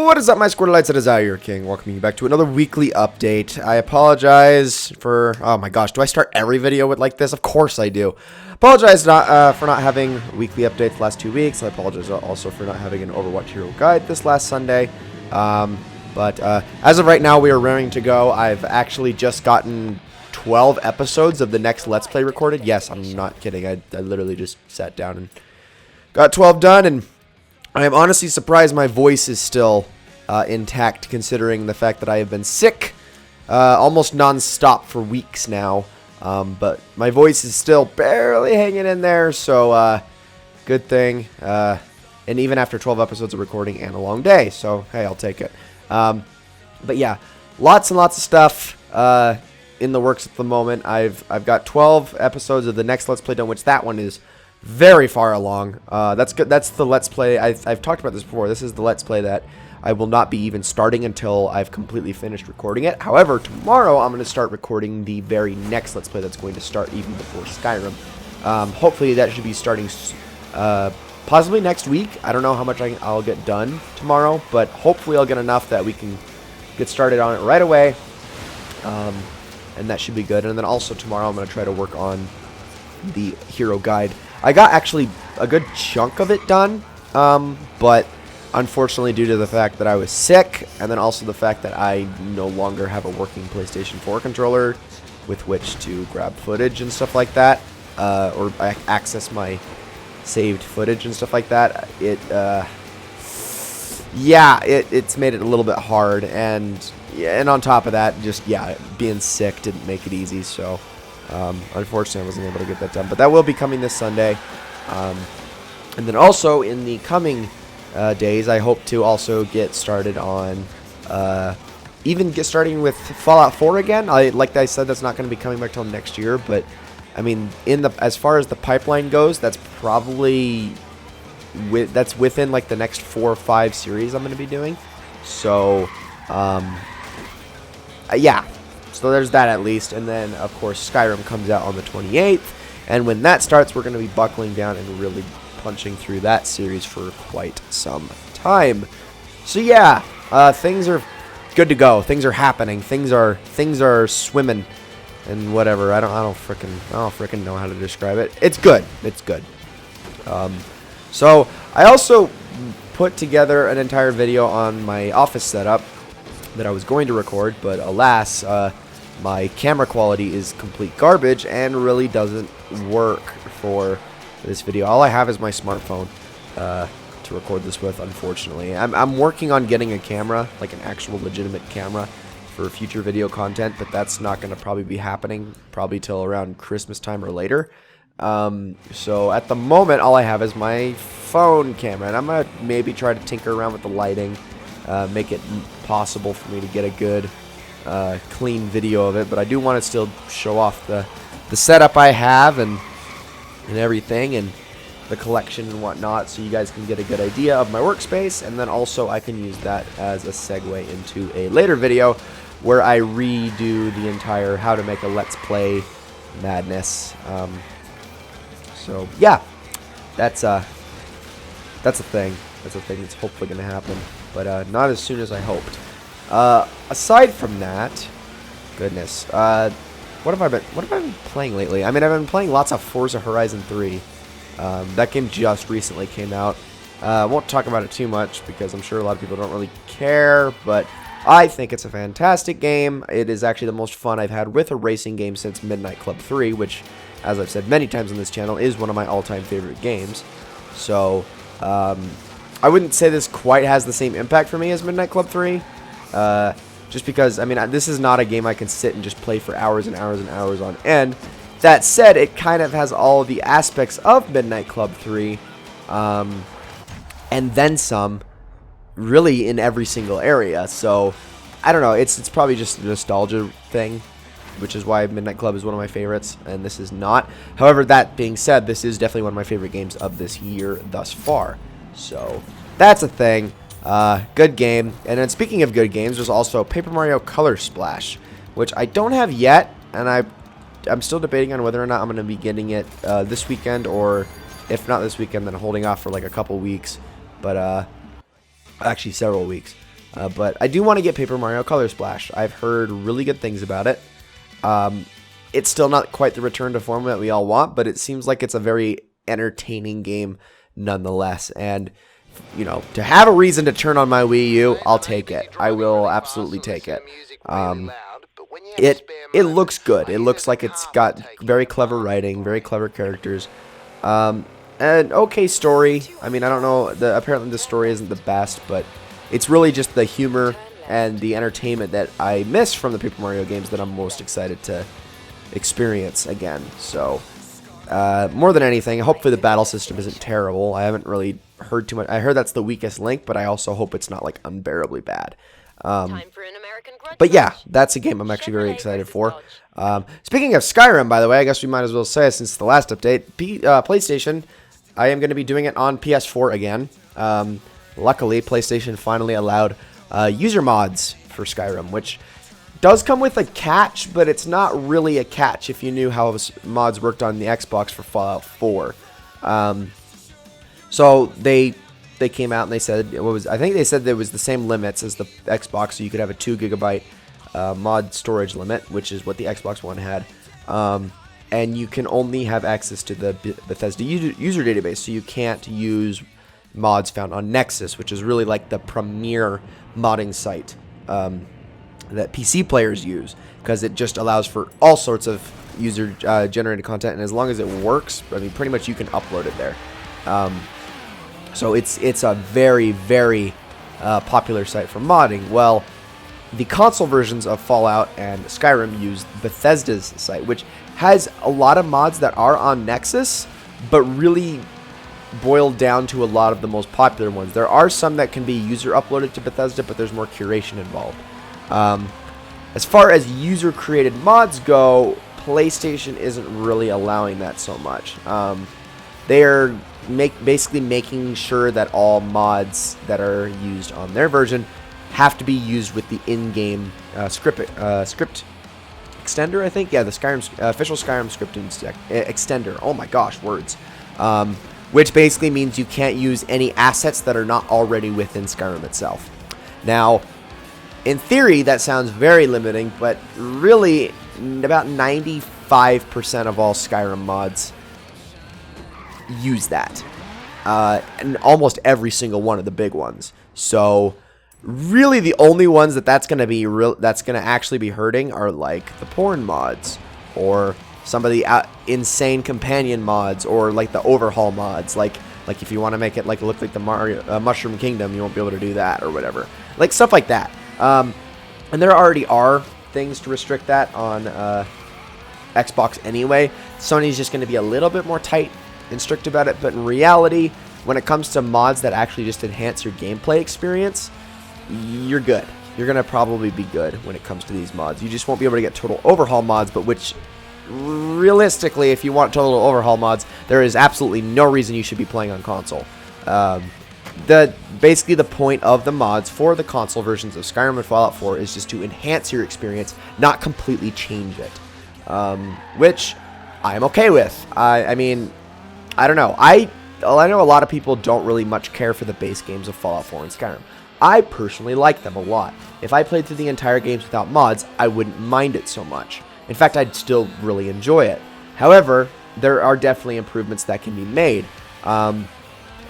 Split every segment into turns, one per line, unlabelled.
What is up, my Squirtlites? It is I, your king, welcoming you back to another weekly update. I apologize for, oh my gosh, do I start every video with like this? Of course I do. Apologize for not having weekly updates the last 2 weeks. I apologize also for not having an Overwatch Hero Guide this last Sunday. But as of right now, we are raring to go. I've actually just gotten 12 episodes of the next Let's Play recorded. Yes, I'm not kidding. I literally just sat down and got 12 done, and I am honestly surprised my voice is still intact, considering the fact that I have been sick almost non-stop for weeks now. But my voice is still barely hanging in there, so good thing. And even after 12 episodes of recording and a long day, so hey, I'll take it. But yeah, lots and lots of stuff in the works at the moment. I've got 12 episodes of the next Let's Play done, which that one is very far along. That's good. That's the Let's Play. I've talked about this before. This is the Let's Play that I will not be even starting until I've completely finished recording it. However, tomorrow I'm going to start recording the very next Let's Play that's going to start even before Skyrim. Hopefully that should be starting possibly next week. I don't know how much I'll get done tomorrow, but hopefully I'll get enough that we can get started on it right away. And that should be good. And then also tomorrow I'm going to try to work on the hero guide. I got actually a good chunk of it done, but unfortunately due to the fact that I was sick, and then also the fact that I no longer have a working PlayStation 4 controller with which to grab footage and stuff like that, or access my saved footage and stuff like that, it's made it a little bit hard, and on top of that, just being sick didn't make it easy, so unfortunately I wasn't able to get that done, but that will be coming this Sunday. And then also in the coming days, I hope to also get started on starting with Fallout 4 again. Like I said, that's not going to be coming back till next year, but I mean, as far as the pipeline goes, that's probably within like the next 4 or 5 series I'm going to be doing. So yeah. So there's that at least, and then of course Skyrim comes out on the 28th, and when that starts, we're going to be buckling down and really punching through that series for quite some time. So yeah, things are good to go. Things are happening. Things are swimming, and whatever. I don't frickin' know how to describe it. It's good. It's good. So I also put together an entire video on my office setup that I was going to record, but alas, my camera quality is complete garbage and really doesn't work for this video. All I have is my smartphone to record this with, unfortunately. I'm working on getting a camera, like an actual legitimate camera, for future video content, but that's not going to probably be happening probably till around Christmas time or later. So at the moment, all I have is my phone camera, and I'm going to maybe try to tinker around with the lighting, make it possible for me to get a good clean video of it, but I do want to still show off the setup I have and everything, and the collection and whatnot, so you guys can get a good idea of my workspace, and then also I can use that as a segue into a later video where I redo the entire how to make a Let's Play madness. So yeah, that's a thing. That's a thing that's hopefully going to happen, but not as soon as I hoped. Aside from that, goodness, what have I been playing lately? I mean, I've been playing lots of Forza Horizon 3. That game just recently came out. I won't talk about it too much because I'm sure a lot of people don't really care, but I think it's a fantastic game. It is actually the most fun I've had with a racing game since Midnight Club 3, which, as I've said many times on this channel, is one of my all-time favorite games. So, I wouldn't say this quite has the same impact for me as Midnight Club 3. Just because, I mean, this is not a game I can sit and just play for hours and hours and hours on end. That said, it kind of has all of the aspects of Midnight Club 3, and then some, really in every single area. So, I don't know, it's probably just a nostalgia thing, which is why Midnight Club is one of my favorites, and this is not. However, that being said, this is definitely one of my favorite games of this year thus far. So, that's a thing. Good game. And then speaking of good games, there's also Paper Mario Color Splash, which I don't have yet, and I'm still debating on whether or not I'm going to be getting it this weekend, or if not this weekend, then holding off for like a couple weeks, but actually several weeks. But I do want to get Paper Mario Color Splash. I've heard really good things about it. It's still not quite the return to form that we all want, but it seems like it's a very entertaining game nonetheless. And, you know, to have a reason to turn on my Wii U, I'll take it. I will absolutely take it. It looks good. It looks like it's got very clever writing, very clever characters. An okay story. I mean, I don't know. Apparently the story isn't the best, but it's really just the humor and the entertainment that I miss from the Paper Mario games that I'm most excited to experience again. So, more than anything, hopefully the battle system isn't terrible. I haven't really heard too much. I heard that's the weakest link, but I also hope it's not like unbearably bad. But yeah, that's a game I'm actually very excited for. Speaking of Skyrim, by the way, I guess we might as well say since the last update, PlayStation, I am going to be doing it on PS4 again. Luckily, PlayStation finally allowed user mods for Skyrim, which does come with a catch, but it's not really a catch if you knew how mods worked on the Xbox for Fallout 4. So they came out and they said I think they said there was the same limits as the Xbox, so you could have a 2 GB mod storage limit, which is what the Xbox One had. And you can only have access to the Bethesda user database, so you can't use mods found on Nexus, which is really like the premier modding site that PC players use, because it just allows for all sorts of user generated content, and as long as it works, I mean, pretty much you can upload it there. So it's a very, very popular site for modding. Well, the console versions of Fallout and Skyrim use Bethesda's site, which has a lot of mods that are on Nexus, but really boiled down to a lot of the most popular ones. There are some that can be user uploaded to Bethesda, but there's more curation involved. As far as user created mods go, PlayStation isn't really allowing that so much. They are basically making sure that all mods that are used on their version have to be used with the in-game script extender, I think. Yeah, the Skyrim official Skyrim script extender. Oh my gosh, words. Which basically means you can't use any assets that are not already within Skyrim itself. Now, in theory, that sounds very limiting, but really, about 95% of all Skyrim mods use that. And almost every single one of the big ones. So, really, the only ones that's going to actually be hurting are like the porn mods, or some of the insane companion mods, or like the overhaul mods. Like if you want to make it like look like the Mario Mushroom Kingdom, you won't be able to do that, or whatever. Like stuff like that. And there already are things to restrict that on Xbox anyway. Sony's just going to be a little bit more tight and strict about it. But in reality, when it comes to mods that actually just enhance your gameplay experience, you're good. You're going to probably be good when it comes to these mods. You just won't be able to get total overhaul mods, but which realistically, if you want total overhaul mods, there is absolutely no reason you should be playing on console. Basically the point of the mods for the console versions of Skyrim and Fallout 4 is just to enhance your experience, not completely change it, which I'm okay with. I mean, I don't know. I know a lot of people don't really much care for the base games of Fallout 4 and Skyrim. I personally like them a lot. If I played through the entire games without mods, I wouldn't mind it so much. In fact, I'd still really enjoy it. However, there are definitely improvements that can be made.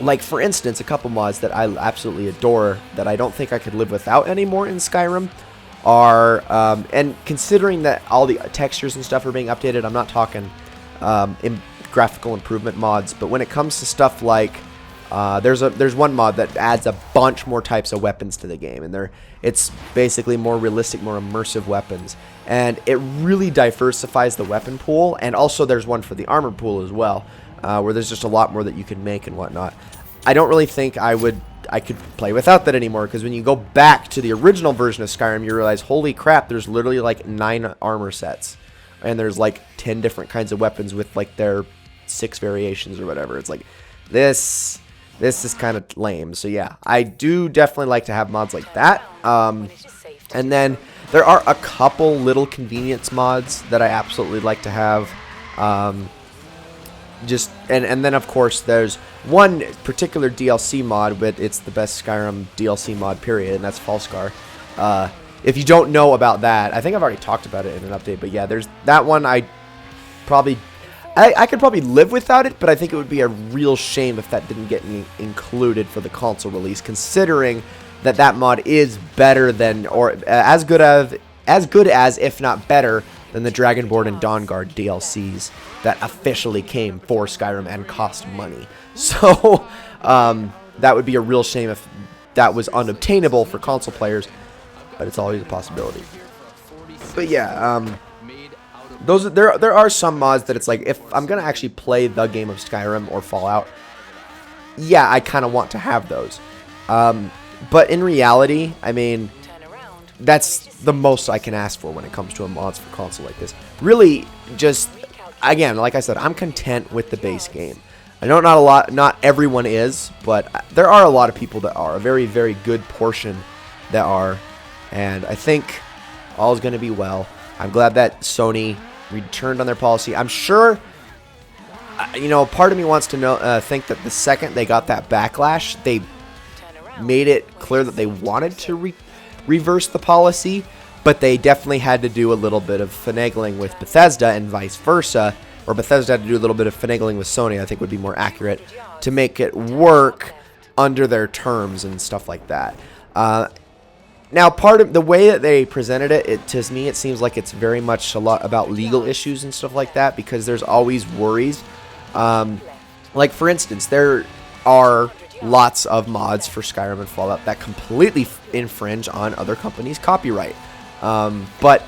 Like, for instance, a couple mods that I absolutely adore that I don't think I could live without anymore in Skyrim are, and considering that all the textures and stuff are being updated, I'm not talking graphical improvement mods, but when it comes to stuff like, there's one mod that adds a bunch more types of weapons to the game, and it's basically more realistic, more immersive weapons, and it really diversifies the weapon pool. And also there's one for the armor pool as well, where there's just a lot more that you can make and whatnot. I don't really think I could play without that anymore, because when you go back to the original version of Skyrim, you realize, holy crap, there's literally like 9 armor sets, and there's like 10 different kinds of weapons with like their 6 variations or whatever. It's like, this is kind of lame. So yeah, I do definitely like to have mods like that. And then there are a couple little convenience mods that I absolutely like to have. just and then of course there's one particular DLC mod, but it's the best Skyrim DLC mod period, and that's Falskar. If you don't know about that, I think I've already talked about it in an update, but yeah, there's that one. I could probably live without it, but I think it would be a real shame if that didn't get included for the console release, considering that mod is better than, or as good as, if not better than, the Dragonborn and Dawnguard DLCs that officially came for Skyrim and cost money. So that would be a real shame if that was unobtainable for console players, but it's always a possibility. But yeah, there are some mods that it's like, if I'm gonna actually play the game of Skyrim or Fallout, yeah, I kind of want to have those. But in reality, I mean, that's the most I can ask for when it comes to a mods for console like this. Really, just, again, like I said, I'm content with the base game. I know not everyone is, but there are a lot of people that are, a very, very good portion that are, and I think all is going to be well. I'm glad that Sony returned on their policy. I'm sure, you know, part of me wants to think that the second they got that backlash, they made it clear that they wanted to reverse the policy, but they definitely had to do a little bit of finagling with Bethesda and vice versa, or Bethesda had to do a little bit of finagling with Sony, I think would be more accurate, to make it work under their terms and stuff like that. Now, part of the way that they presented it, to me, it seems like it's very much a lot about legal issues and stuff like that, because there's always worries. Like, for instance, there are lots of mods for Skyrim and Fallout that completely infringe on other companies' copyright. But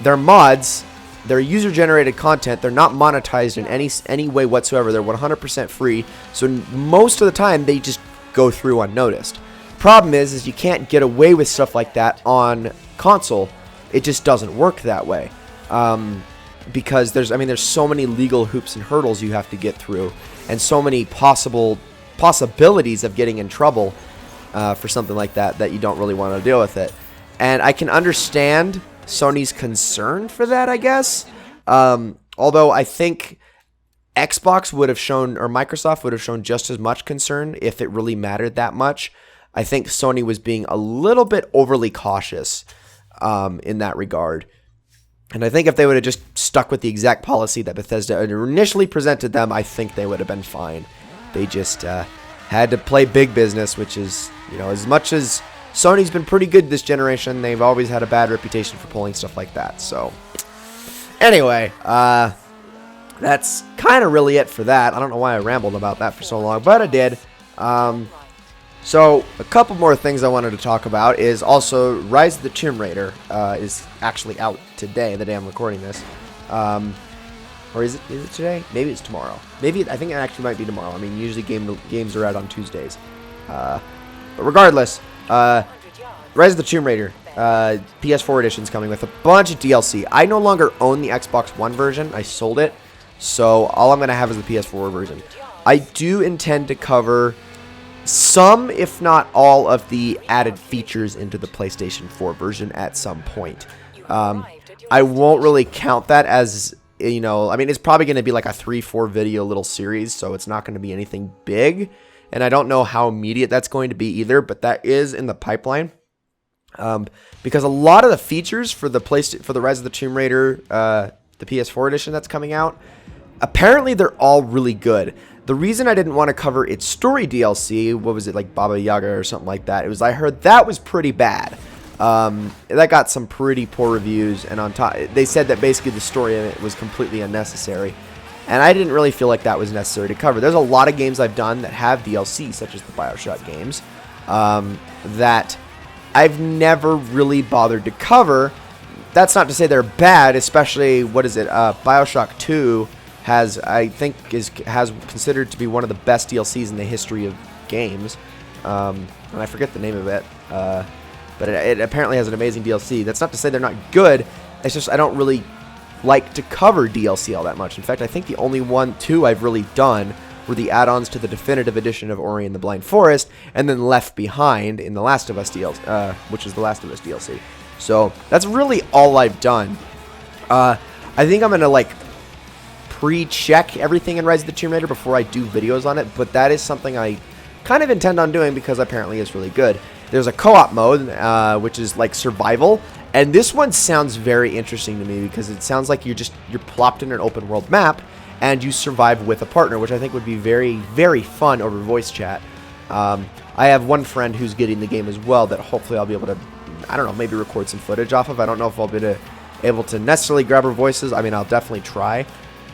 they're mods, they're user-generated content, they're not monetized in any way whatsoever, they're 100% free, so most of the time they just go through unnoticed. Problem is you can't get away with stuff like that on console. It just doesn't work that way. Because there's so many legal hoops and hurdles you have to get through, and so many possibilities of getting in trouble for something like that you don't really want to deal with it. And I can understand Sony's concern for that, I guess. Although I think Xbox would have shown, or Microsoft would have shown just as much concern if it really mattered that much. I think Sony was being a little bit overly cautious in that regard. And I think if they would have just stuck with the exact policy that Bethesda initially presented them, I think they would have been fine. They just had to play big business, which is, you know, as much as Sony's been pretty good this generation, they've always had a bad reputation for pulling stuff like that. So, anyway, that's kind of really it for that. I don't know why I rambled about that for so long, but I did. So, a couple more things I wanted to talk about is also Rise of the Tomb Raider is actually out today, the day I'm recording this. Or is it today? Maybe it's tomorrow. I think it actually might be tomorrow. I mean, usually games are out on Tuesdays. But regardless, Rise of the Tomb Raider PS4 edition is coming with a bunch of DLC. I no longer own the Xbox One version. I sold it. So all I'm going to have is the PS4 version. I do intend to cover some, if not all, of the added features into the PlayStation 4 version at some point. I won't really count that as, you know, I mean, it's probably going to be like a 3-4 video little series, so it's not going to be anything big. And I don't know how immediate that's going to be either, but that is in the pipeline. Because a lot of the features for the Rise of the Tomb Raider, the PS4 edition that's coming out, apparently they're all really good. The reason I didn't want to cover its story DLC, what was it, like Baba Yaga or something like that, it was I heard that was pretty bad. That got some pretty poor reviews, and on top, they said that basically the story in it was completely unnecessary. And I didn't really feel like that was necessary to cover. There's a lot of games I've done that have DLC, such as the BioShock games, that I've never really bothered to cover. That's not to say they're bad, especially, BioShock 2 has considered to be one of the best DLCs in the history of games. And I forget the name of it, but it apparently has an amazing DLC. That's not to say they're not good. It's just I don't really like to cover DLC all that much. In fact, I think the only two I've really done were the add-ons to the definitive edition of Ori and the Blind Forest, and then Left Behind in the Last of Us DLC, which is the Last of Us DLC. So that's really all I've done. I think I'm gonna pre-check everything in Rise of the Tomb Raider before I do videos on it, but that is something I kind of intend on doing because apparently it's really good. There's a co-op mode, which is like survival, and this one sounds very interesting to me because it sounds like you're plopped in an open world map and you survive with a partner, which I think would be very, very fun over voice chat. I have one friend who's getting the game as well that hopefully I'll be able to, I don't know, maybe record some footage off of. I don't know if I'll be able to necessarily grab her voices. I mean, I'll definitely try,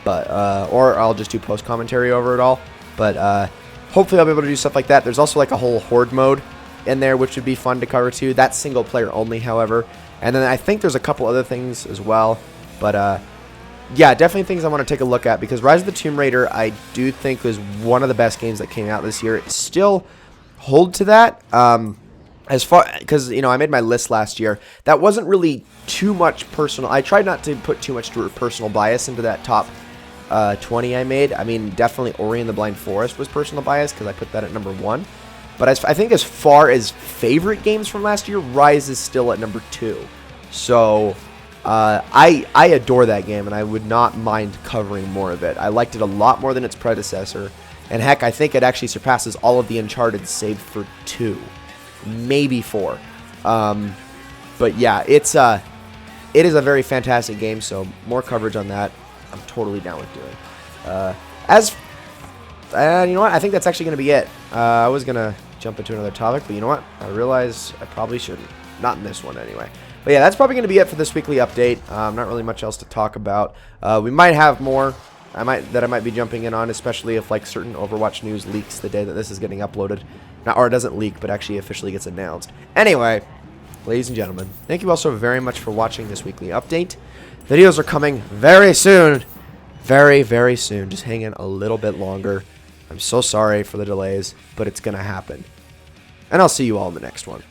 but or I'll just do post commentary over it all. But hopefully I'll be able to do stuff like that. There's also like a whole horde mode in there, which would be fun to cover too. That's single player only, however. And then I think there's a couple other things as well. But yeah, definitely things I want to take a look at because Rise of the Tomb Raider I do think was one of the best games that came out this year. It still hold to that. As far because I made my list last year. That wasn't really too much personal. I tried not to put too much personal bias into that top 20 I made. I mean, definitely Ori and the Blind Forest was personal bias because I put that at number 1. But I think as far as favorite games from last year, Rise is still at number 2. So I adore that game, and I would not mind covering more of it. I liked it a lot more than its predecessor. And heck, I think it actually surpasses all of the Uncharted save for 2. Maybe 4. But yeah, it is a very fantastic game, so more coverage on that I'm totally down with doing. You know what? I think that's actually going to be it. I was going to jump into another topic, but you know what? I realize I probably shouldn't. Not in this one, anyway. But yeah, that's probably going to be it for this weekly update. Not really much else to talk about. We might have more I might be jumping in on, especially if like certain Overwatch news leaks the day that this is getting uploaded. Or it doesn't leak, but actually officially gets announced. Anyway, ladies and gentlemen, thank you all so very much for watching this weekly update. Videos are coming very soon. Very, very soon. Just hang in a little bit longer. I'm so sorry for the delays, but it's going to happen. And I'll see you all in the next one.